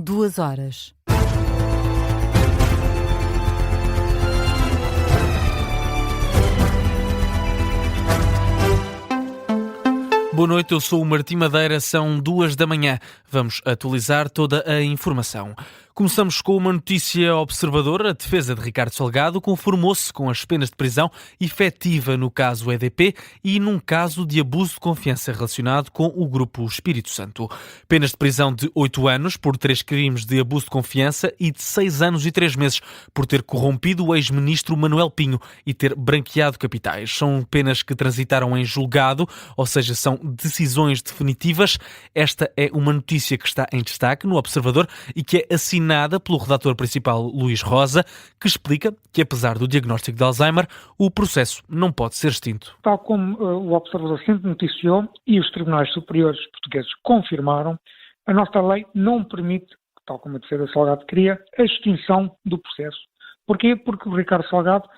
2 horas. Boa noite, eu sou o Martim Madeira, são 2 da manhã. Vamos atualizar toda a informação. Começamos com uma notícia observadora. A defesa de Ricardo Salgado conformou-se com as penas de prisão efetiva no caso EDP e num caso de abuso de confiança relacionado com o Grupo Espírito Santo. Penas de prisão de 8 anos por 3 crimes de abuso de confiança e de 6 anos e 3 meses por ter corrompido o ex-ministro Manuel Pinho e ter branqueado capitais. São penas que transitaram em julgado, ou seja, são decisões definitivas. Esta é uma notícia que está em destaque no Observador e que é assinada pelo redator principal Luís Rosa, que explica que, apesar do diagnóstico de Alzheimer, o processo não pode ser extinto. Tal como o Observador sempre noticiou e os tribunais superiores portugueses confirmaram, a nossa lei não permite, tal como a defesa de Salgado queria, a extinção do processo. Porquê? Porque o Ricardo Salgado,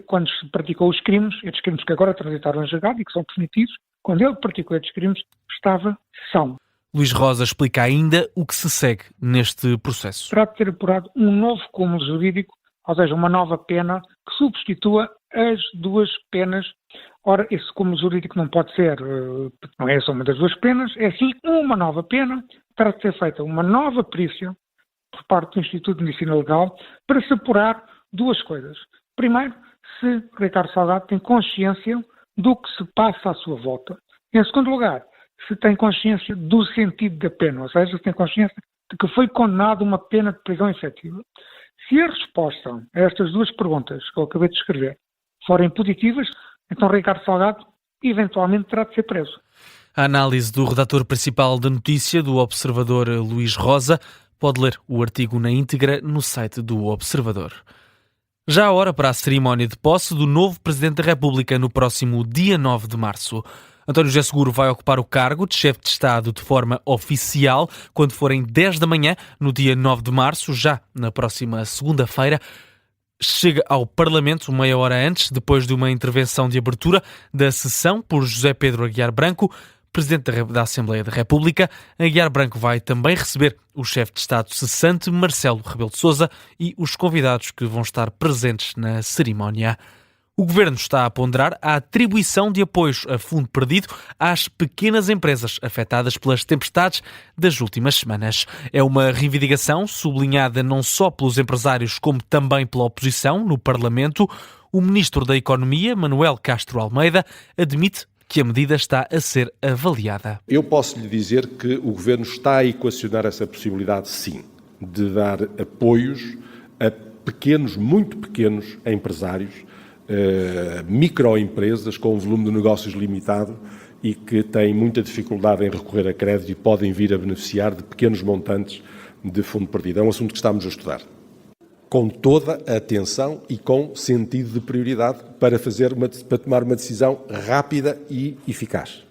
quando se praticou os crimes, estes crimes que agora transitaram em julgado e que são definitivos, quando ele praticou estes crimes, estava são. Luís Rosa explica ainda o que se segue neste processo. Terá de ser apurado um novo cúmulo jurídico, ou seja, uma nova pena que substitua as duas penas. Ora, esse cúmulo jurídico não pode ser, não é só uma das duas penas, é sim uma nova pena. Terá de ser feita uma nova perícia por parte do Instituto de Medicina Legal para se apurar duas coisas. Primeiro, se Ricardo Salgado tem consciência do que se passa à sua volta. Em segundo lugar, se tem consciência do sentido da pena, ou seja, se tem consciência de que foi condenado a uma pena de prisão efetiva. Se a resposta a estas duas perguntas que eu acabei de escrever forem positivas, então Ricardo Salgado eventualmente terá de ser preso. A análise do redator principal da notícia do Observador, Luís Rosa, pode ler o artigo na íntegra no site do Observador. Já a hora para a cerimónia de posse do novo Presidente da República no próximo dia 9 de março. António José Seguro vai ocupar o cargo de chefe de Estado de forma oficial quando forem 10 da manhã, no dia 9 de março, já na próxima segunda-feira. Chega ao Parlamento meia hora antes, depois de uma intervenção de abertura da sessão por José Pedro Aguiar Branco, Presidente da Assembleia da República. Aguiar Branco vai também receber o chefe de Estado cessante, Marcelo Rebelo de Sousa, e os convidados que vão estar presentes na cerimónia. O Governo está a ponderar a atribuição de apoios a fundo perdido às pequenas empresas afetadas pelas tempestades das últimas semanas. É uma reivindicação sublinhada não só pelos empresários como também pela oposição no Parlamento. O Ministro da Economia, Manuel Castro Almeida, admite que a medida está a ser avaliada. Eu posso lhe dizer que o Governo está a equacionar essa possibilidade, sim, de dar apoios a pequenos, muito pequenos empresários, microempresas com um volume de negócios limitado e que têm muita dificuldade em recorrer a crédito e podem vir a beneficiar de pequenos montantes de fundo perdido. É um assunto que estamos a estudar com toda a atenção e com sentido de prioridade para tomar uma decisão rápida e eficaz.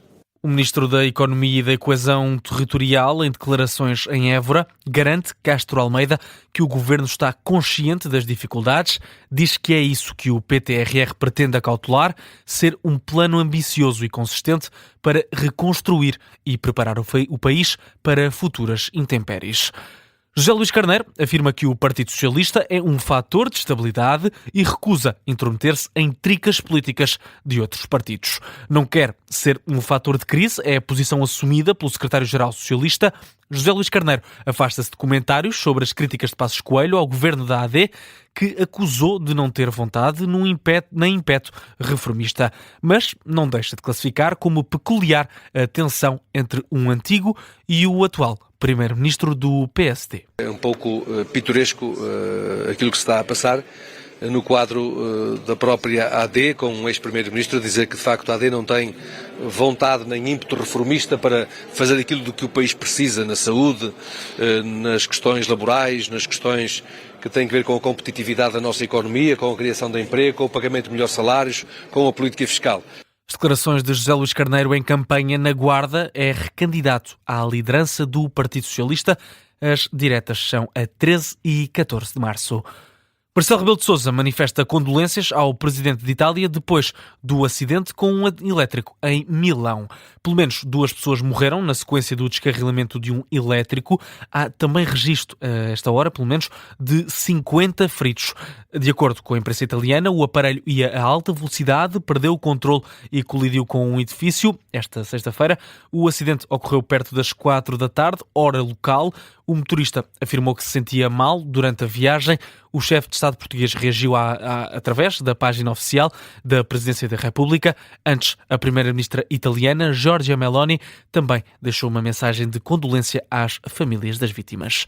O Ministro da Economia e da Coesão Territorial, em declarações em Évora, garante, Castro Almeida, que o Governo está consciente das dificuldades, diz que é isso que o PTRR pretende acautelar, ser um plano ambicioso e consistente para reconstruir e preparar o país para futuras intempéries. José Luís Carneiro afirma que o Partido Socialista é um fator de estabilidade e recusa intrometer-se em tricas políticas de outros partidos. Não quer ser um fator de crise, é a posição assumida pelo secretário-geral socialista. José Luís Carneiro afasta-se de comentários sobre as críticas de Passos Coelho ao governo da AD, que acusou de não ter vontade na ímpeto reformista, mas não deixa de classificar como peculiar a tensão entre um antigo e o atual primeiro-ministro do PSD. É um pouco pitoresco aquilo que se está a passar no quadro da própria AD, com um ex-primeiro-ministro a dizer que de facto a AD não tem vontade nem ímpeto reformista para fazer aquilo do que o país precisa na saúde, nas questões laborais, nas questões que têm a ver com a competitividade da nossa economia, com a criação de emprego, com o pagamento de melhores salários, com a política fiscal. As declarações de José Luís Carneiro em campanha na Guarda. É recandidato à liderança do Partido Socialista. As diretas são a 13 e 14 de março. Marcelo Rebelo de Sousa manifesta condolências ao presidente de Itália depois do acidente com um elétrico em Milão. Pelo menos 2 pessoas morreram na sequência do descarrilamento de um elétrico. Há também registro, a esta hora, pelo menos, de 50 feridos. De acordo com a imprensa italiana, o aparelho ia a alta velocidade, perdeu o controle e colidiu com um edifício. Esta sexta-feira, o acidente ocorreu perto das 4 da tarde, hora local. O motorista afirmou que se sentia mal durante a viagem. O chefe de Estado português reagiu através da página oficial da Presidência da República. Antes, a primeira-ministra italiana, Giorgia Meloni, também deixou uma mensagem de condolência às famílias das vítimas.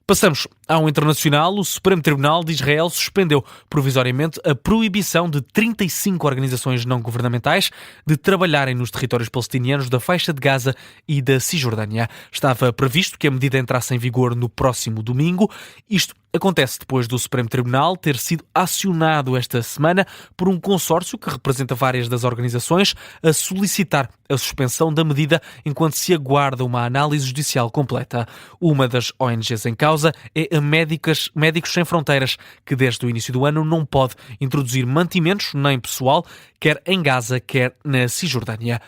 Passamos ao internacional. O Supremo Tribunal de Israel suspendeu provisoriamente a proibição de 35 organizações não governamentais de trabalharem nos territórios palestinianos da faixa de Gaza e da Cisjordânia. Estava previsto que a medida entrasse em vigor no próximo domingo. Isto acontece depois do Supremo Tribunal ter sido acionado esta semana por um consórcio que representa várias das organizações a solicitar a suspensão da medida enquanto se aguarda uma análise judicial completa. Uma das ONGs em causa é a Médicos Sem Fronteiras, que desde o início do ano não pode introduzir mantimentos nem pessoal, quer em Gaza, quer na Cisjordânia.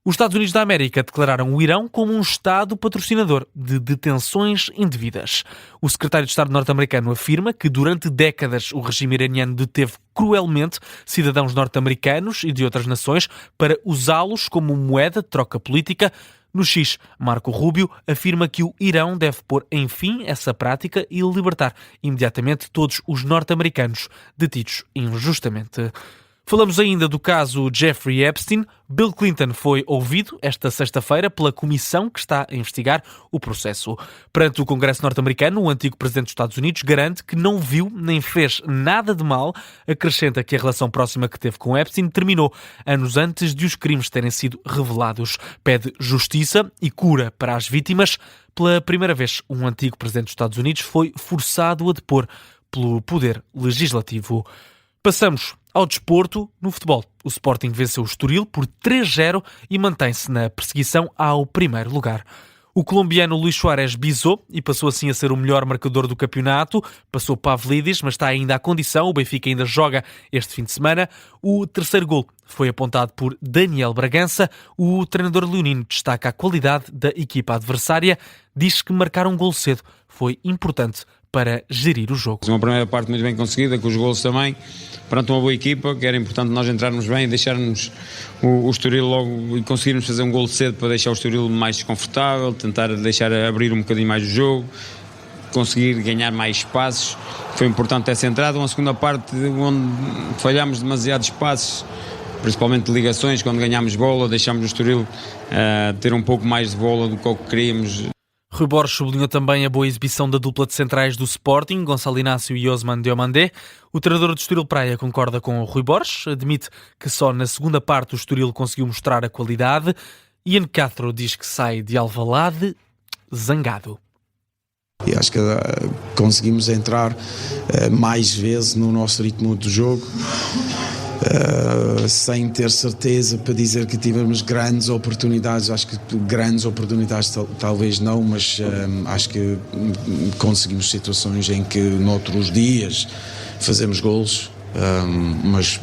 Os Estados Unidos da América declararam o Irão como um Estado patrocinador de detenções indevidas. O secretário de Estado norte-americano afirma que durante décadas o regime iraniano deteve cruelmente cidadãos norte-americanos e de outras nações para usá-los como moeda de troca política. No X, Marco Rubio afirma que o Irão deve pôr enfim essa prática e libertar imediatamente todos os norte-americanos detidos injustamente. Falamos ainda do caso Jeffrey Epstein. Bill Clinton foi ouvido esta sexta-feira pela comissão que está a investigar o processo. Perante o Congresso norte-americano, o antigo presidente dos Estados Unidos garante que não viu nem fez nada de mal. Acrescenta que a relação próxima que teve com Epstein terminou anos antes de os crimes terem sido revelados. Pede justiça e cura para as vítimas. Pela primeira vez, um antigo presidente dos Estados Unidos foi forçado a depor pelo poder legislativo. Passamos ao desporto. No futebol, o Sporting venceu o Estoril por 3-0 e mantém-se na perseguição ao primeiro lugar. O colombiano Luís Suárez bisou e passou assim a ser o melhor marcador do campeonato. Passou Pavlidis, mas está ainda à condição. O Benfica ainda joga este fim de semana. O terceiro gol foi apontado por Daniel Bragança. O treinador leonino destaca a qualidade da equipa adversária. Diz que marcar um gol cedo foi importante para gerir o jogo. Uma primeira parte muito bem conseguida, com os golos também, perante uma boa equipa, que era importante nós entrarmos bem e deixarmos o Estoril logo e conseguirmos fazer um golo cedo para deixar o Estoril mais desconfortável, tentar deixar abrir um bocadinho mais o jogo, conseguir ganhar mais espaços. Foi importante essa entrada. Uma segunda parte onde falhámos demasiados espaços, principalmente de ligações, quando ganhámos bola, deixámos o Estoril ter um pouco mais de bola do que o que queríamos. Rui Borges sublinhou também a boa exibição da dupla de centrais do Sporting, Gonçalo Inácio e Osman Diomandé. O treinador do Estoril Praia concorda com o Rui Borges, admite que só na segunda parte o Estoril conseguiu mostrar a qualidade. Ian Castro diz que sai de Alvalade zangado. E acho que conseguimos entrar mais vezes no nosso ritmo do jogo. Sem ter certeza para dizer que tivemos grandes oportunidades. Acho que grandes oportunidades talvez não, mas acho que conseguimos situações em que noutros dias fazemos golos,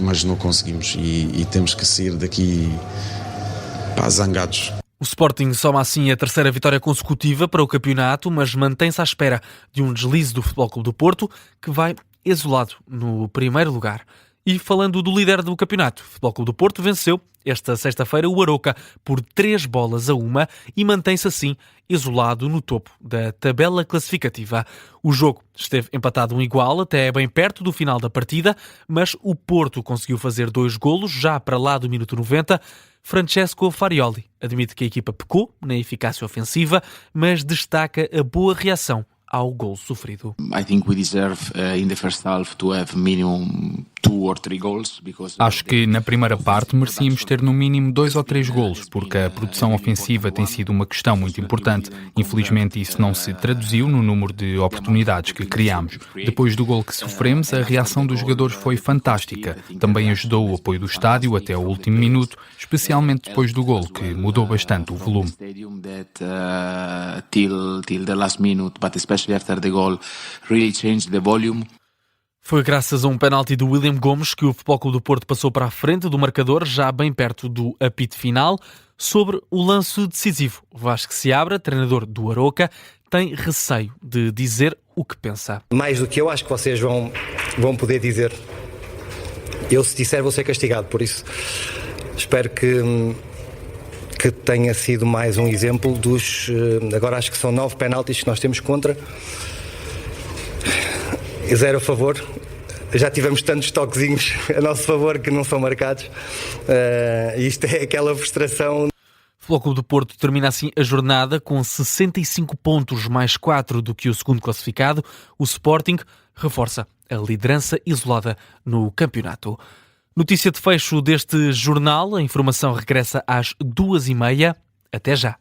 mas não conseguimos e temos que sair daqui zangados. O Sporting soma assim a terceira vitória consecutiva para o campeonato, mas mantém-se à espera de um deslize do Futebol Clube do Porto, que vai isolado no primeiro lugar. E falando do líder do campeonato, o Futebol Clube do Porto venceu esta sexta-feira o Aroca por 3-1 e mantém-se assim isolado no topo da tabela classificativa. O jogo esteve empatado 1-1 até bem perto do final da partida, mas o Porto conseguiu fazer 2 golos já para lá do minuto 90. Francesco Farioli admite que a equipa pecou na eficácia ofensiva, mas destaca a boa reação ao gol sofrido. I think we deserve in the first half to have minimum 2 or 3 goals because Acho que na primeira parte merecíamos ter no mínimo 2 ou 3 golos, porque a produção ofensiva tem sido uma questão muito importante. Infelizmente isso não se traduziu no número de oportunidades que criámos. Depois do gol que sofremos, a reação dos jogadores foi fantástica. Também ajudou o apoio do estádio até o último minuto, especialmente depois do gol, que mudou bastante o volume. Till the last minute, but especially after the goal, really changed the volume. Foi graças a um penalti do William Gomes que o Futebol Clube do Porto passou para a frente do marcador, já bem perto do apito final. Sobre o lance decisivo, Vasco Seabra, treinador do Aroca, tem receio de dizer o que pensa. Mais do que eu, acho que vocês vão poder dizer. Eu, se disser, vou ser castigado, por isso espero que tenha sido mais um exemplo dos... Agora acho que são 9 penaltis que nós temos contra. 0 a favor. Já tivemos tantos toquezinhos a nosso favor que não são marcados. Isto é aquela frustração. O Futebol Clube do Porto termina assim a jornada com 65 pontos mais 4 do que o segundo classificado. O Sporting reforça a liderança isolada no campeonato. Notícia de fecho deste jornal. A informação regressa às 2h30. Até já.